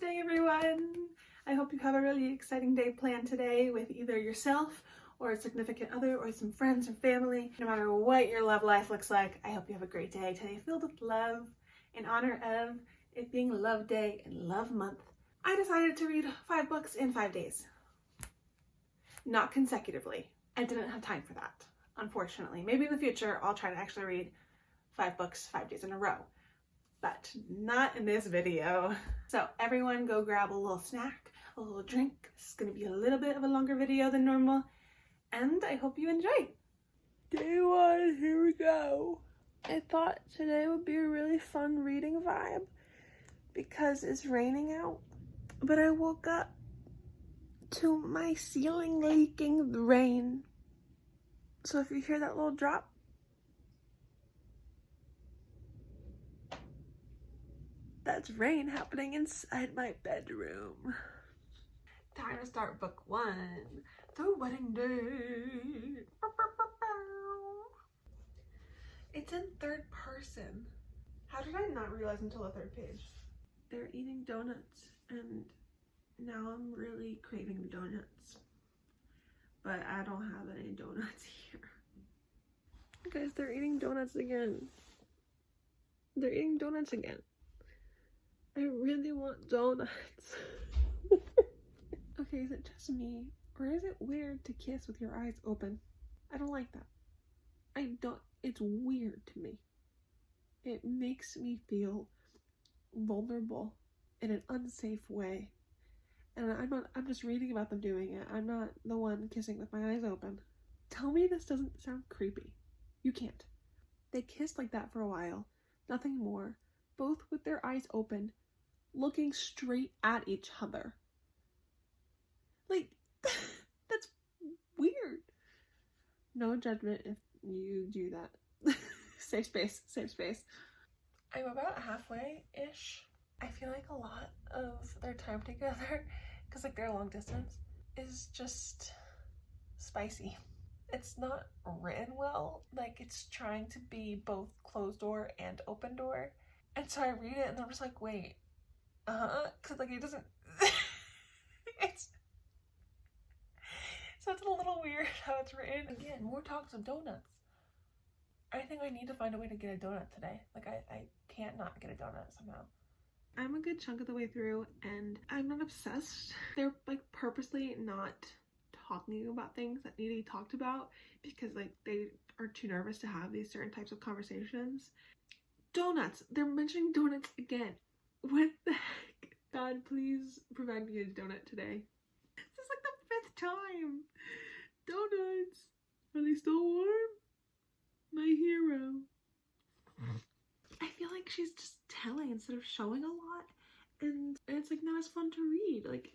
Day, everyone! I hope you have a really exciting day planned today with either yourself or a significant other or some friends or family. No matter what your love life looks like, I hope you have a great day today filled with love in honor of it being Love Day and Love Month. I decided to read 5 books in 5 days. Not consecutively. I didn't have time for that, unfortunately. Maybe in the future I'll try to actually read 5 books 5 days in a row, but not in this video. So everyone go grab a little snack, a little drink. This is going to be a little bit of a longer video than normal, and I hope you enjoy. Day 1, here we go. I thought today would be a really fun reading vibe because it's raining out, but I woke up to my ceiling leaking with rain. So if you hear that little drop, that's rain happening inside my bedroom. Time to start book 1, The Wedding Day. It's in 3rd person. How did I not realize until the 3rd page? They're eating donuts and now I'm really craving donuts. But I don't have any donuts here. Guys, they're eating donuts again. They're eating donuts again. I really want donuts. Okay, is it just me? Or is it weird to kiss with your eyes open? I don't like that. It's weird to me. It makes me feel vulnerable in an unsafe way. And I'm just reading about them doing it. I'm not the one kissing with my eyes open. Tell me this doesn't sound creepy. You can't. They kissed like that for a while. Nothing more. Both with their eyes open, looking straight at each other. Like, that's weird. No judgment if you do that. Safe space, safe space. I'm about halfway-ish. I feel like a lot of their time together, because like their long distance, is just spicy. It's not written well. Like, it's trying to be both closed door and open door. And so I read it and I'm just like, wait, because like it doesn't, so it's a little weird how it's written. Again, more talks of donuts. I think I need to find a way to get a donut today. Like I can't not get a donut somehow. I'm a good chunk of the way through and I'm not obsessed. They're like purposely not talking about things that need to be talked about because like they are too nervous to have these certain types of conversations. Donuts. They're mentioning donuts again. What the heck? God, please provide me a donut today. This is like the 5th time. Donuts. Are they still warm? My hero. I feel like she's just telling instead of showing a lot, and it's like not as fun to read. Like,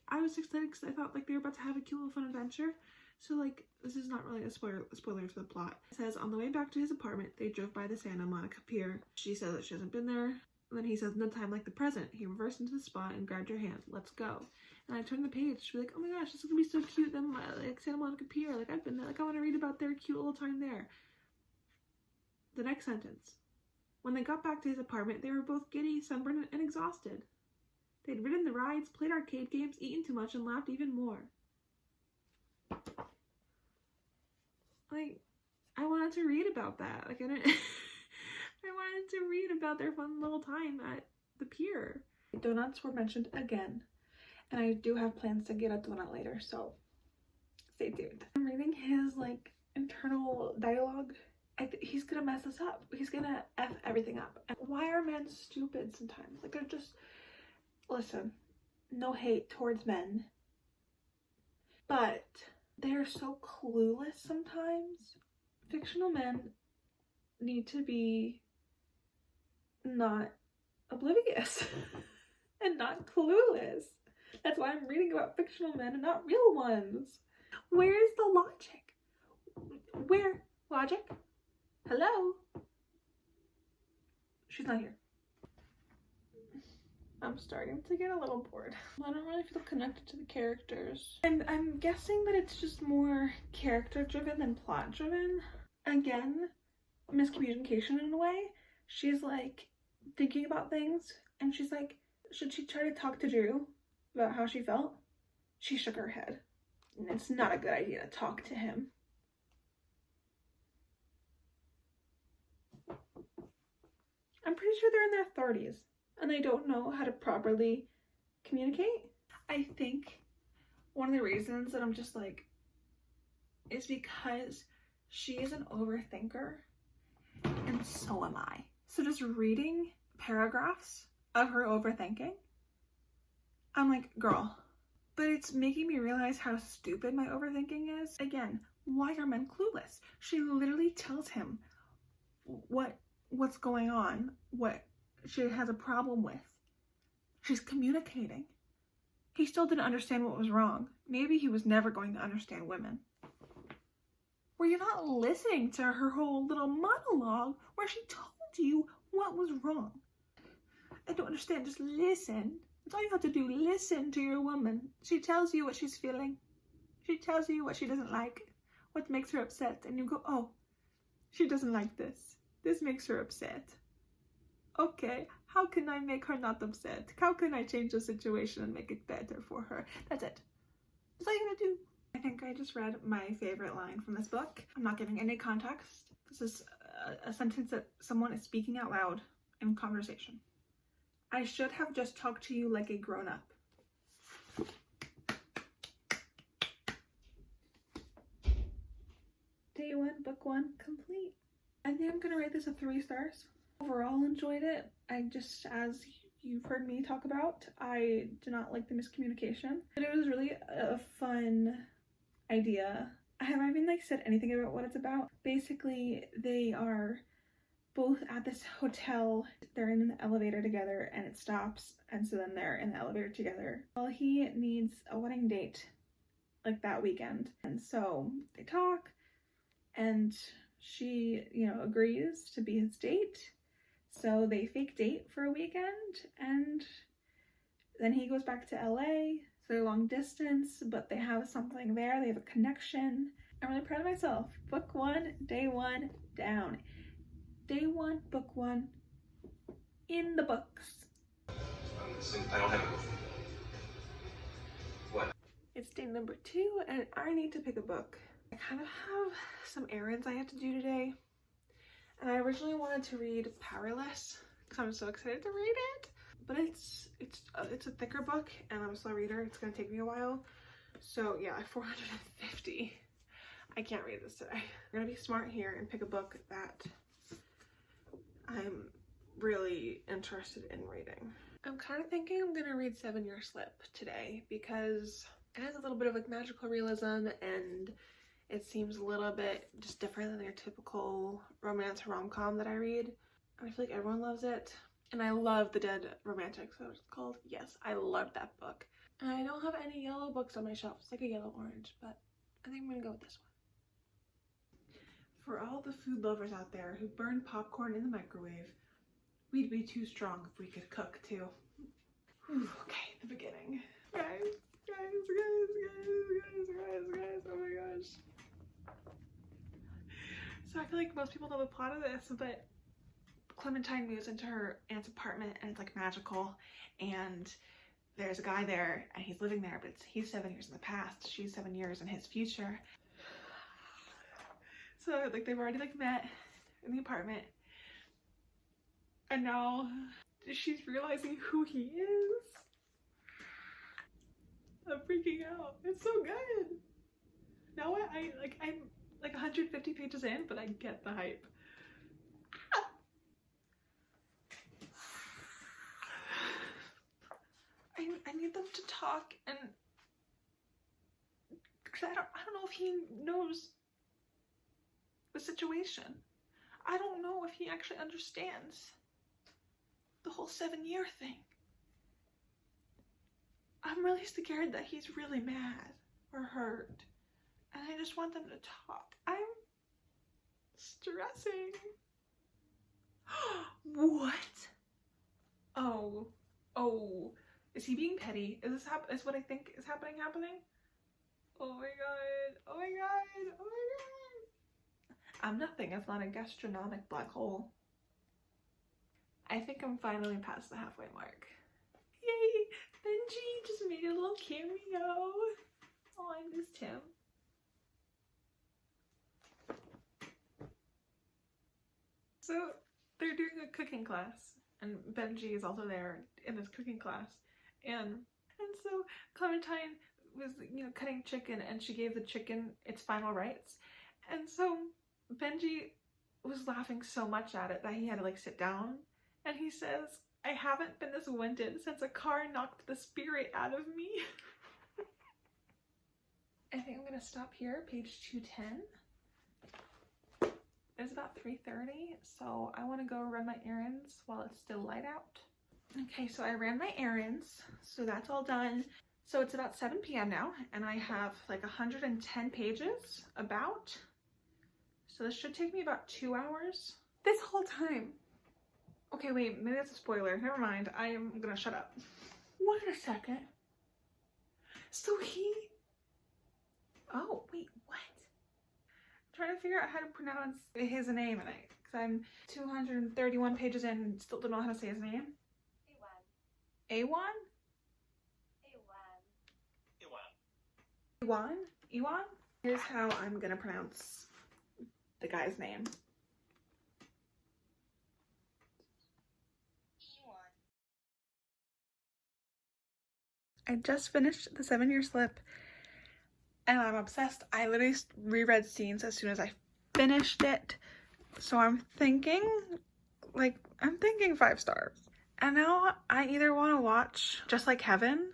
I was excited because I thought like they were about to have a cute little fun adventure. So like, this is not really a spoiler to the plot. It says, on the way back to his apartment, they drove by the Santa Monica Pier. She says that she hasn't been there. And then he says, no time like the present. He reversed into the spot and grabbed her hand. Let's go. And I turned the page to be like, oh my gosh, this is gonna be so cute. Then like Santa Monica Pier, like I've been there. Like I want to read about their cute little time there. The next sentence. When they got back to his apartment, they were both giddy, sunburned, and exhausted. They'd ridden the rides, played arcade games, eaten too much, and laughed even more. Like, I wanted to read about that. Like, I wanted to read about their fun little time at the pier. Donuts were mentioned again, and I do have plans to get a donut later, so stay tuned. I'm reading his, like, internal dialogue. He's gonna mess this up. He's gonna F everything up. And why are men stupid sometimes? Like, they're just, listen, no hate towards men, but they're so clueless sometimes. Fictional men need to be not oblivious and not clueless. That's why I'm reading about fictional men and not real ones. Where's the logic? Where? Logic? Hello? She's not here. I'm starting to get a little bored. I don't really feel connected to the characters. And I'm guessing that it's just more character driven than plot driven. Again, miscommunication in a way. She's like thinking about things and she's like should she try to talk to Drew about how she felt? She shook her head. It's not a good idea to talk to him. I'm pretty sure they're in their 30s and they don't know how to properly communicate. I think one of the reasons that I'm just like, is because she is an overthinker and so am I. So just reading paragraphs of her overthinking, I'm like, girl, but it's making me realize how stupid my overthinking is. Again, why are men clueless? She literally tells him what's going on, what she has a problem with. She's communicating. He still didn't understand what was wrong. Maybe he was never going to understand women. Were you not listening to her whole little monologue where she told you what was wrong? I don't understand. Just listen. That's all you have to do. Listen to your woman. She tells you what she's feeling. She tells you what she doesn't like, what makes her upset. And you go, oh, she doesn't like this. This makes her upset. Okay, how can I make her not upset? How can I change the situation and make it better for her? That's it. That's all you gotta do. I think I just read my favorite line from this book. I'm not giving any context. This is a sentence that someone is speaking out loud in conversation. I should have just talked to you like a grown-up. Day 1, book 1, complete. I think I'm gonna rate this a 3 stars. Overall enjoyed it. I just, as you've heard me talk about, I do not like the miscommunication. But it was really a fun idea. I haven't even said anything about what it's about. Basically, they are both at this hotel. They're in an elevator together and it stops, and so then they're in the elevator together. Well, he needs a wedding date like that weekend, and so they talk and she, agrees to be his date. So they fake date for a weekend and then he goes back to LA. So they're long distance, but they have something there. They have a connection. I'm really proud of myself. Book 1, day 1, down. Day 1, book 1, in the books. I don't have it with me. What? It's day number 2 and I need to pick a book. I kind of have some errands I have to do today. And I originally wanted to read Powerless because I'm so excited to read it. But it's a thicker book and I'm a slow reader. It's going to take me a while. So yeah, 450. I can't read this today. I'm going to be smart here and pick a book that I'm really interested in reading. I'm kind of thinking I'm going to read 7 Year Slip today because it has a little bit of like magical realism and it seems a little bit just different than your typical romance rom-com that I read. I feel like everyone loves it. And I love The Dead Romantic, so it's called. Yes, I love that book. And I don't have any yellow books on my shelf. It's like a yellow-orange, but I think I'm gonna go with this one. For all the food lovers out there who burn popcorn in the microwave, we'd be too strong if we could cook too. Whew, okay, the beginning. Guys, oh my gosh. So I feel like most people know the plot of this, but Clementine moves into her aunt's apartment and it's like magical, and there's a guy there and he's living there, but he's 7 years in the past, she's 7 years in his future. So like they've already like met in the apartment and now she's realizing who he is. I'm freaking out. It's so good. Now I'm like 150 pages in, but I get the hype. I need them to talk, and because I don't know if he knows the situation. I don't know if he actually understands the whole 7 year thing. I'm really scared that he's really mad or hurt, and I just want them to talk. I'm stressing. What? Oh. Is he being petty? Is this is what I think is happening? Oh my god. Oh my god. Oh my god. I'm nothing if not a gastronomic black hole. I think I'm finally past the halfway mark. Yay! Benji just made a little cameo. Oh, I missed him. So they're doing a cooking class, and Benji is also there in this cooking class, and so Clementine was, you know, cutting chicken, and she gave the chicken its final rites, and so Benji was laughing so much at it that he had to like sit down, and he says, "I haven't been this winded since a car knocked the spirit out of me." I think I'm gonna stop here, page 210. It's about 3:30, so I want to go run my errands while it's still light out. Okay, so I ran my errands, so that's all done. So it's about 7 p.m. now, and I have like 110 pages about. So this should take me about 2 hours. This whole time. Okay, wait, maybe that's a spoiler. Never mind, I am gonna shut up. Wait a second. So oh, wait, what? Trying to figure out how to pronounce his name, and because I'm 231 pages in and still don't know how to say his name. Awan? Awan? Ewan? Here's how I'm gonna pronounce the guy's name. I just finished the 7-year slip, and I'm obsessed. I literally reread scenes as soon as I finished it. So I'm thinking 5 stars. And now I either want to watch Just Like Heaven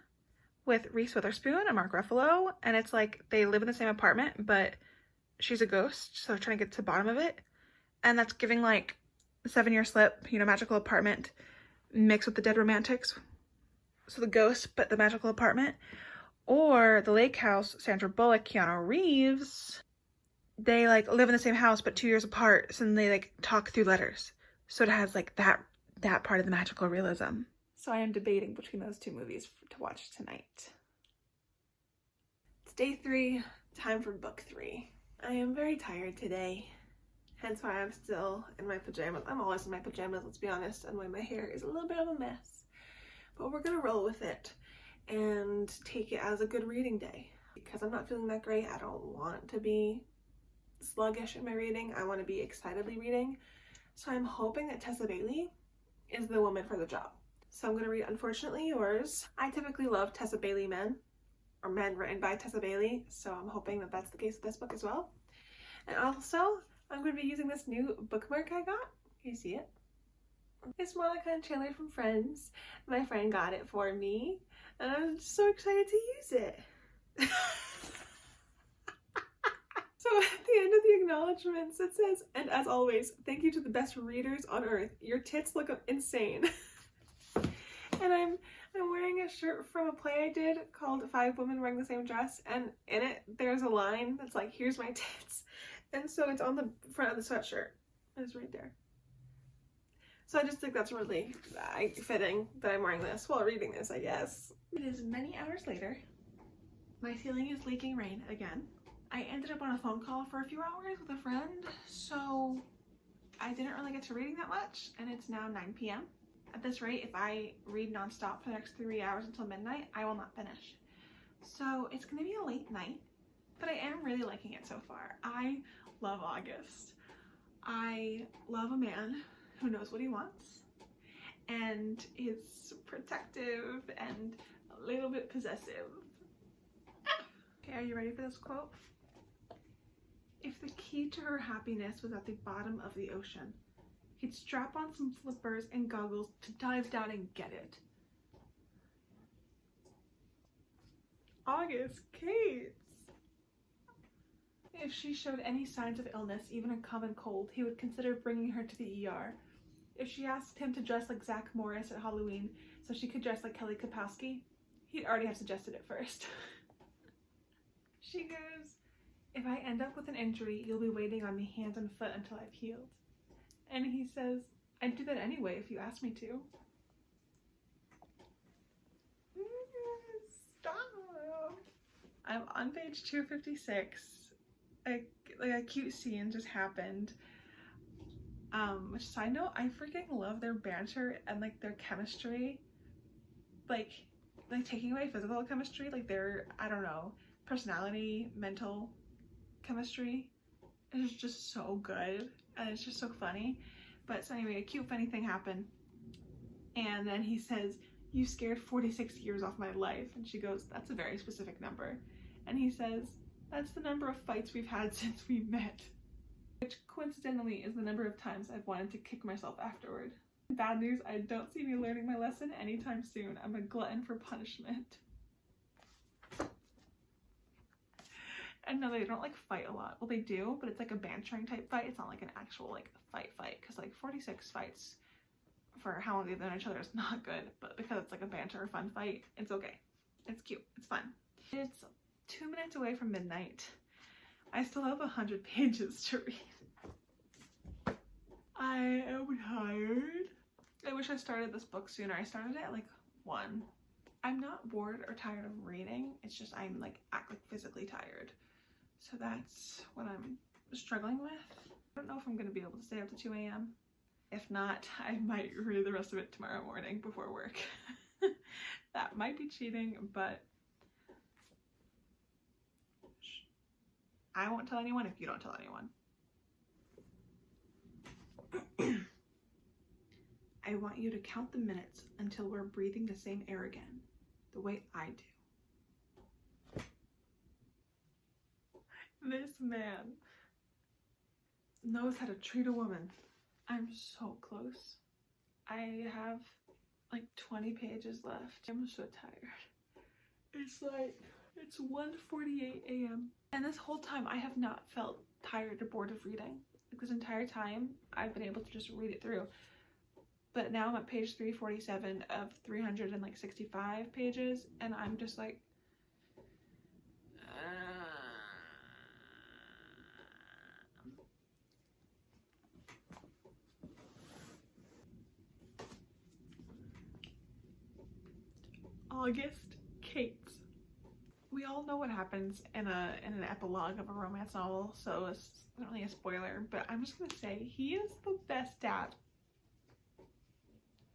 with Reese Witherspoon and Mark Ruffalo, and it's like they live in the same apartment, but she's a ghost, so they're trying to get to the bottom of it. And that's giving like the 7-year slip, you know, magical apartment mixed with the Dead Romantics. So the ghost, but the magical apartment. Or The Lake House, Sandra Bullock, Keanu Reeves. They like live in the same house but 2 years apart, so then they like talk through letters. So it has like that part of the magical realism. So I am debating between those 2 movies to watch tonight. It's day 3, time for book 3. I am very tired today, hence why I'm still in my pajamas. I'm always in my pajamas, let's be honest, and why my hair is a little bit of a mess. But we're gonna roll with it and take it as a good reading day. Because I'm not feeling that great, I don't want to be sluggish in my reading. I want to be excitedly reading. So I'm hoping that Tessa Bailey is the woman for the job. So I'm going to read Unfortunately Yours. I typically love Tessa Bailey men, or men written by Tessa Bailey, so I'm hoping that that's the case with this book as well. And also, I'm going to be using this new bookmark I got. Can you see it? It's Monica and Chandler from Friends. My friend got it for me, and I'm just so excited to use it. So at the end of the acknowledgements, it says, "And as always, thank you to the best readers on earth. Your tits look insane." And I'm wearing a shirt from a play I did called 5 Women Wearing the Same Dress, and in it there's a line that's like, "Here's my tits," and so it's on the front of the sweatshirt. It's right there. So I just think that's really fitting that I'm wearing this while reading this, I guess. It is many hours later. My ceiling is leaking rain again. I ended up on a phone call for a few hours with a friend, so I didn't really get to reading that much, and it's now 9 p.m. At this rate, if I read nonstop for the next 3 hours until midnight, I will not finish. So it's gonna be a late night, but I am really liking it so far. I love August. I love a man who knows what he wants and is protective and a little bit possessive. Okay, are you ready for this quote? If the key to her happiness was at the bottom of the ocean, he'd strap on some flippers and goggles to dive down and get it. August Cates. If she showed any signs of illness, even a common cold, he would consider bringing her to the ER. If she asked him to dress like Zach Morris at Halloween so she could dress like Kelly Kapowski, he'd already have suggested it first. She goes, "If I end up with an injury, you'll be waiting on me hand and foot until I've healed." And he says, "I'd do that anyway if you asked me to." Stop! I'm on page 256. A cute scene just happened. Which, side note, I freaking love their banter and like their chemistry. like taking away physical chemistry, like their, I don't know, personality, mental chemistry is just so good, and it's just so funny. But so anyway, a cute funny thing happened, and then he says, "You scared 46 years off my life," and she goes, "That's a very specific number." And he says, "That's the number of fights we've had since we met," which coincidentally is the number of times I've wanted to kick myself afterward. Bad news, I don't see me learning my lesson anytime soon. I'm a glutton for punishment. And no, they don't like fight a lot. Well, they do, but it's like a bantering type fight. It's not like an actual like fight because like 46 fights for how long they've known each other is not good, but because it's like a banter or fun fight, it's okay. It's cute. It's fun. It's 2 minutes away from midnight. I still have 100 pages to read. I am tired. I wish I started this book sooner. I started it at like 1. I'm not bored or tired of reading. It's just I'm like physically tired. So that's what I'm struggling with. I don't know if I'm going to be able to stay up to 2 a.m. If not, I might read the rest of it tomorrow morning before work. That might be cheating, but I won't tell anyone if you don't tell anyone. I want you to count the minutes until we're breathing the same air again, the way I do. This man knows how to treat a woman. I'm so close. I have like 20 pages left. I'm so tired. It's 1:48 a.m. And this whole time I have not felt tired or bored of reading. Like this entire time I've been able to just read it through. But now I'm at page 347 of 365 pages, and I'm just like, August Kates. We all know what happens in an epilogue of a romance novel, so it's not really a spoiler, but I'm just gonna say he is the best dad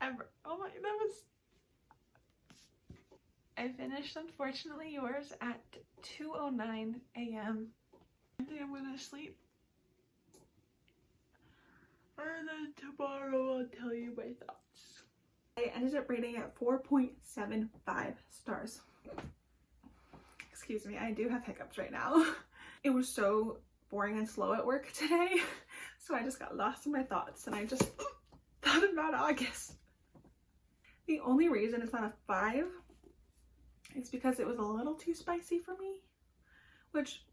ever. Oh my, that was... I finished Unfortunately Yours at 2:09 a.m. I think I'm gonna sleep. And then tomorrow I'll tell you my thoughts. I ended up rating it 4.75 stars. Excuse me, I do have hiccups right now. It was so boring and slow at work today, so I just got lost in my thoughts and I just thought about August. The only reason it's not a 5 is because it was a little too spicy for me, which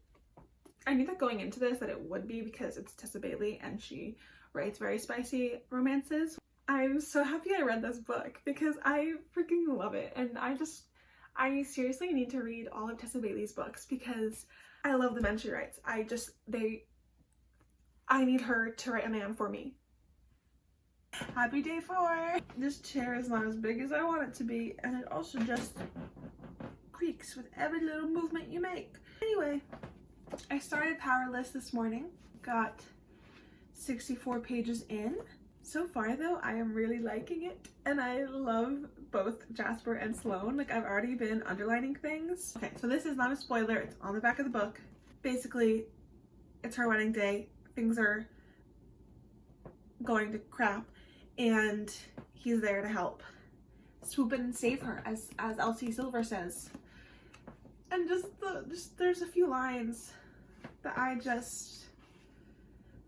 I knew that going into this that it would be because it's Tessa Bailey and she writes very spicy romances. I'm so happy I read this book because I freaking love it, and I seriously need to read all of Tessa Bailey's books because I love the men she writes. I need her to write a man for me. Happy day 4! This chair is not as big as I want it to be, and it also just creaks with every little movement you make. Anyway, I started Powerless this morning, got 64 pages in. So far though, I am really liking it, and I love both Jasper and Sloane. Like, I've already been underlining things. Okay, so this is not a spoiler, it's on the back of the book. Basically, it's her wedding day, things are going to crap, and he's there to help swoop in and save her, as Elsie Silver says. And just there's a few lines that I just...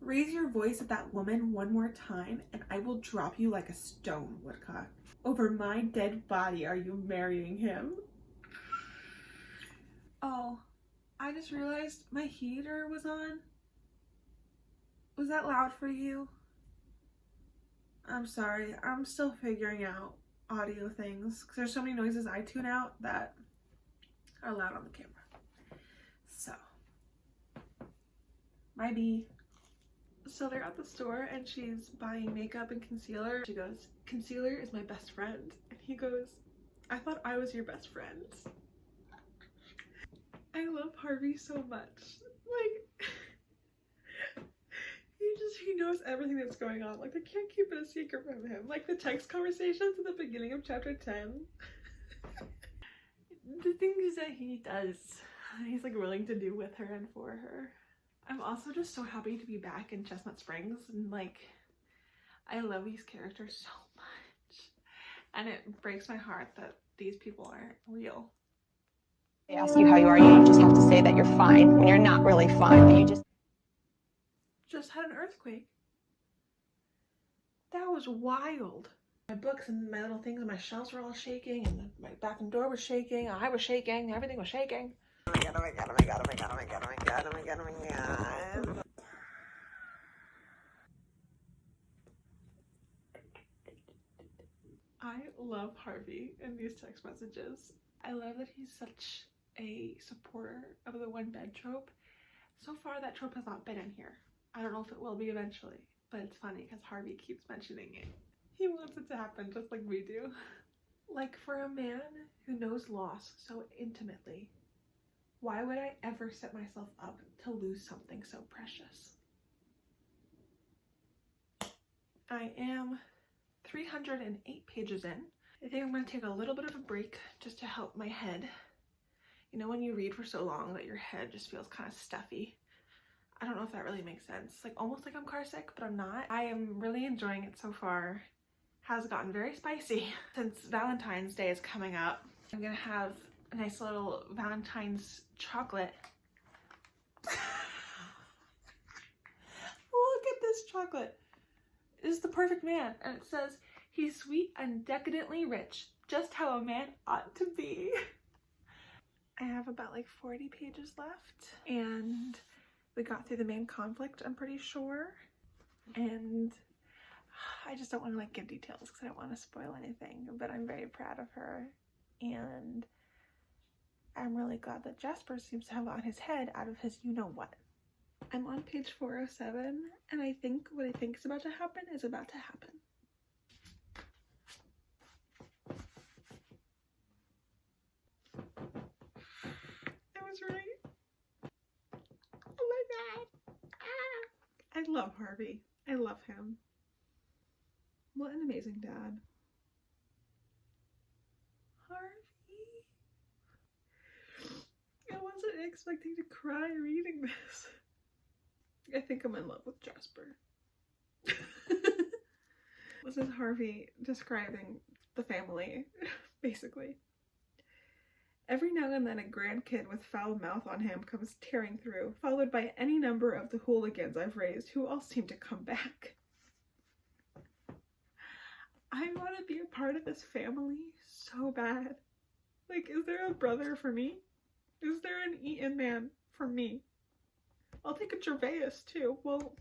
Raise your voice at that woman one more time and I will drop you like a stone, Woodcock. Over my dead body are you marrying him? Oh, I just realized my heater was on. Was that loud for you? I'm sorry, I'm still figuring out audio things because there's so many noises I tune out that are loud on the camera. So, my bee. So they're at the store and she's buying makeup and concealer. She goes, "Concealer is my best friend." And he goes, "I thought I was your best friend." I love Harvey so much. Like, he knows everything that's going on. Like, they can't keep it a secret from him. Like the text conversations at the beginning of chapter 10. The things that he does, he's like willing to do with her and for her. I'm also just so happy to be back in Chestnut Springs, and like I love these characters so much, and it breaks my heart that these people aren't real. They ask you how you are, you just have to say that you're fine when you're not really fine, but you just had an earthquake. That was wild. My books and my little things and my shelves were all shaking, and my bathroom door was shaking, I was shaking, everything was shaking. Oh my god, oh my god, oh my god, oh my god, oh my god, oh my god, oh my god, oh my god. I love Harvey in these text messages. I love that he's such a supporter of the one bed trope. So far that trope has not been in here. I don't know if it will be eventually, but it's funny because Harvey keeps mentioning it. He wants it to happen just like we do. Like, for a man who knows loss so intimately, why would I ever set myself up to lose something so precious? I am 308 pages in. I think I'm going to take a little bit of a break just to help my head. You know when you read for so long that your head just feels kind of stuffy? I don't know if that really makes sense. Like almost like I'm car sick, but I'm not. I am really enjoying it so far. Has gotten very spicy. Since Valentine's Day is coming up, I'm gonna have a nice little Valentine's chocolate. Look at this chocolate. It is the perfect man, and it says he's sweet and decadently rich, just how a man ought to be. I have about like 40 pages left, and we got through the main conflict, I'm pretty sure, and I just don't want to like give details because I don't want to spoil anything, but I'm very proud of her, and I'm really glad that Jasper seems to have gotten his head out of his you-know-what. I'm on page 407, and I think what I think is about to happen is about to happen. I was right. Oh my god. Ah. I love Harvey. I love him. What an amazing dad. Harvey. I wasn't expecting to cry reading this. I think I'm in love with Jasper. This is Harvey describing the family, basically. Every now and then a grandkid with foul mouth on him comes tearing through, followed by any number of the hooligans I've raised who all seem to come back. I want to be a part of this family so bad. Like, is there a brother for me? Is there an Eaton man for me? I'll take a Gervais too. Well,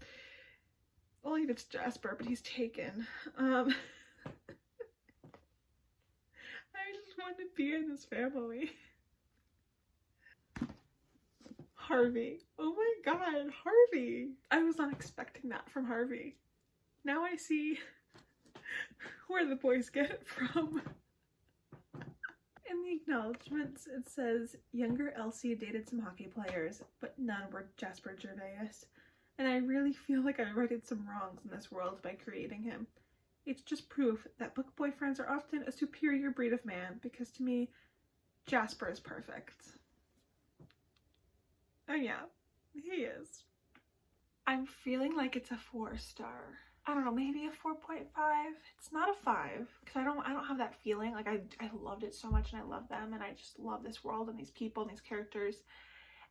only if it's Jasper, but he's taken. I just want to be in this family. Harvey. Oh my god, Harvey. I was not expecting that from Harvey. Now I see where the boys get it from. In the acknowledgements, it says, younger Elsie dated some hockey players, but none were Jasper Gervais. And I really feel like I righted some wrongs in this world by creating him. It's just proof that book boyfriends are often a superior breed of man, because to me, Jasper is perfect. Oh yeah, he is. I'm feeling like it's a 4-star. I don't know, maybe a 4.5. It's not a 5 because I don't have that feeling. Like I loved it so much and I love them and I just love this world and these people and these characters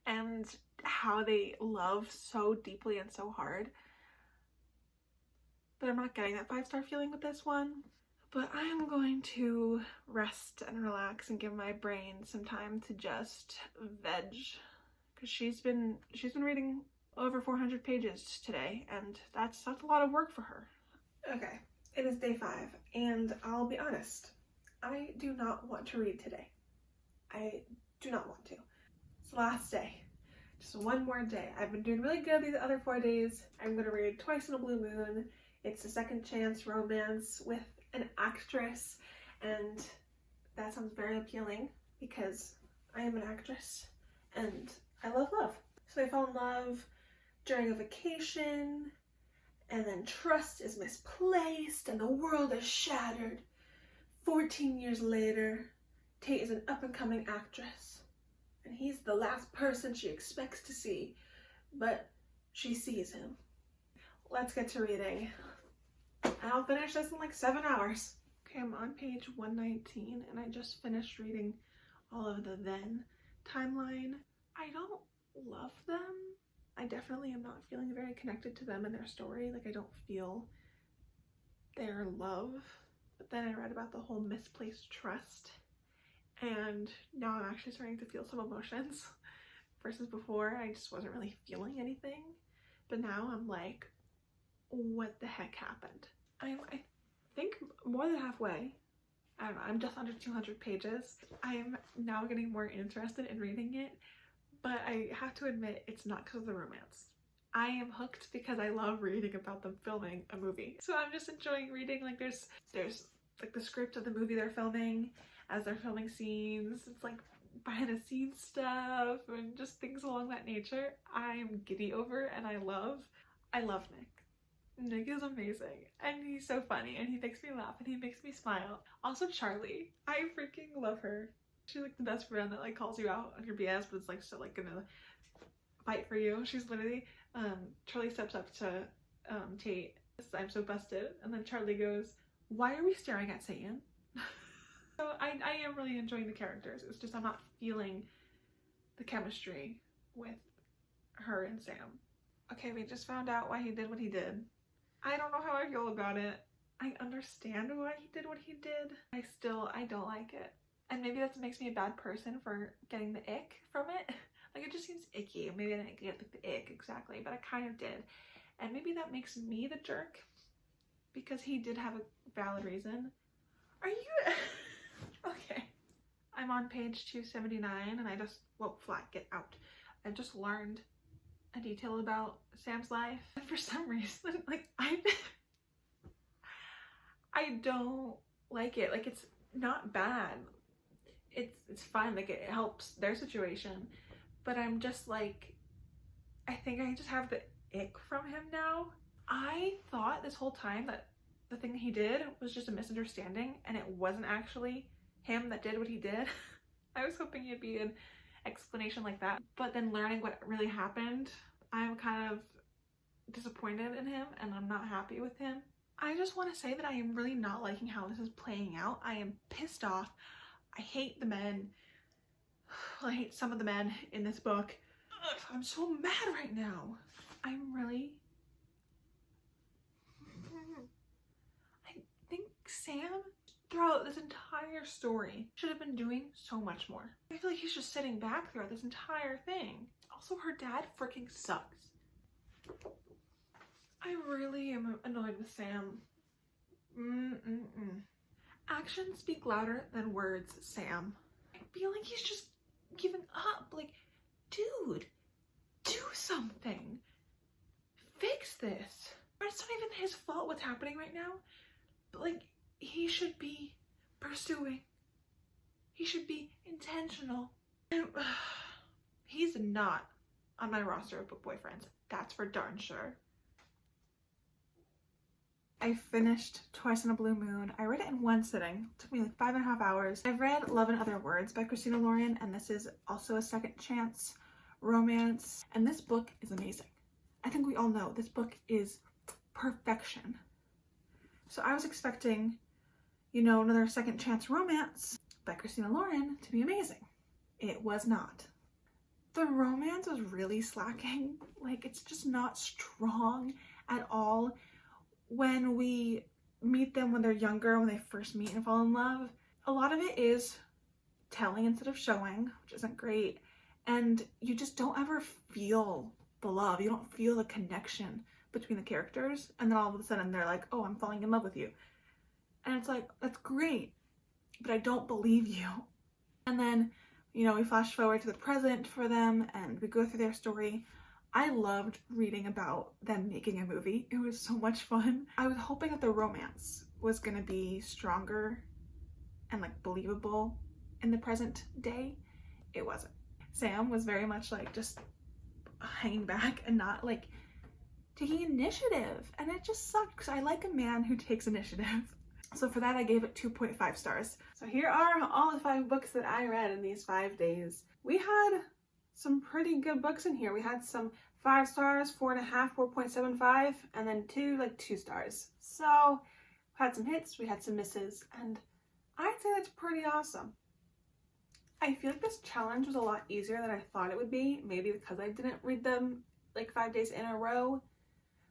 and how they love so deeply and so hard. But I'm not getting that 5-star feeling with this one. But I am going to rest and relax and give my brain some time to just veg, because she's been reading over 400 pages today, and that's a lot of work for her. Okay, it is day 5, and I'll be honest, I do not want to read today. I do not want to. It's the last day. Just one more day. I've been doing really good these other 4 days. I'm going to read Twice in a Blue Moon. It's a second chance romance with an actress, and that sounds very appealing because I am an actress and I love love. So they fall in love during a vacation, and then trust is misplaced and the world is shattered. 14 years later, Tate is an up-and-coming actress, and he's the last person she expects to see, but she sees him. Let's get to reading. And I'll finish this in like 7 hours. Okay, I'm on page 119, and I just finished reading all of the then timeline. I don't love them. I definitely am not feeling very connected to them and their story. Like, I don't feel their love. But then I read about the whole misplaced trust, and now I'm actually starting to feel some emotions versus before I just wasn't really feeling anything. But now I'm like, what the heck happened? I think more than halfway. I'm just under 200 pages. I'm now getting more interested in reading it, but I have to admit it's not because of the romance. I am hooked because I love reading about them filming a movie. So I'm just enjoying reading. Like, there's like the script of the movie they're filming as they're filming scenes. It's like behind the scenes stuff and just things along that nature. I'm giddy over, and I love Nick. Nick is amazing, and he's so funny, and he makes me laugh, and he makes me smile. Also Charlie, I freaking love her. She's like the best friend that like calls you out on your BS, but it's like still like gonna fight for you. She's literally, Charlie steps up to Tate, I'm so busted, and then Charlie goes, why are we staring at Satan? So I am really enjoying the characters. It's just I'm not feeling the chemistry with her and Sam. Okay, we just found out why he did what he did. I don't know how I feel about it. I understand why he did what he did. I don't like it. And maybe that makes me a bad person for getting the ick from it. Like, it just seems icky. Maybe I didn't get like the ick exactly, but I kind of did. And maybe that makes me the jerk because he did have a valid reason. Are you... Okay. I'm on page 279, and I just... Whoa, flat, get out. I just learned a detail about Sam's life, and for some reason, like, I don't like it. Like, it's not bad. It's fine. Like, it helps their situation, but I'm just like, I think I just have the ick from him now. I thought this whole time that the thing he did was just a misunderstanding, and it wasn't actually him that did what he did. I was hoping it'd be an explanation like that, but then learning what really happened, I'm kind of disappointed in him, and I'm not happy with him. I just want to say that I am really not liking how this is playing out. I am pissed off. I hate the men. I hate some of the men in this book. Ugh, I'm so mad right now. I'm really... I think Sam, throughout this entire story, should have been doing so much more. I feel like he's just sitting back throughout this entire thing. Also, her dad freaking sucks. I really am annoyed with Sam. Actions speak louder than words, Sam. I feel like he's just giving up. Like, dude, do something. Fix this. It's not even his fault what's happening right now. But, like, he should be pursuing. He should be intentional. And, he's not on my roster of book boyfriends. That's for darn sure. I finished Twice in a Blue Moon. I read it in one sitting. It took me like 5.5 hours. I've read Love and Other Words by Christina Lauren, and this is also a second chance romance. And this book is amazing. I think we all know this book is perfection. So I was expecting, you know, another second chance romance by Christina Lauren to be amazing. It was not. The romance was really slacking. Like, it's just not strong at all. When we meet them when they're younger, when they first meet and fall in love, a lot of it is telling instead of showing, which isn't great. And you just don't ever feel the love. You don't feel the connection between the characters. And then all of a sudden they're like, oh, I'm falling in love with you. And it's like, that's great, but I don't believe you. And then, you know, we flash forward to the present for them and we go through their story. I loved reading about them making a movie. It was so much fun. I was hoping that the romance was gonna be stronger and like believable in the present day. It wasn't. Sam was very much like just hanging back and not like taking initiative, and it just sucked because I like a man who takes initiative. So for that, I gave it 2.5 stars. So here are all the 5 books that I read in these 5 days. We had some pretty good books in here. We had some 5 stars, 4.5, 4.75, and then 2 stars. So we had some hits, we had some misses, and I'd say that's pretty awesome. I feel like this challenge was a lot easier than I thought it would be, maybe because I didn't read them like 5 days in a row.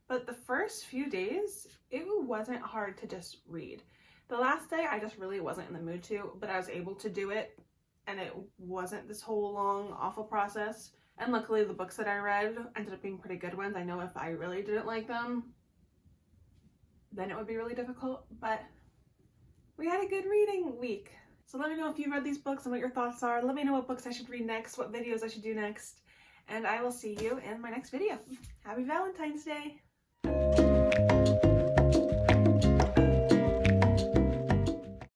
But the first few days, it wasn't hard to just read. The last day, I just really wasn't in the mood to, but I was able to do it, and it wasn't this whole long, awful process. And luckily, the books that I read ended up being pretty good ones. I know if I really didn't like them, then it would be really difficult, but we had a good reading week. So let me know if you read these books and what your thoughts are. Let me know what books I should read next, what videos I should do next, and I will see you in my next video. Happy Valentine's Day!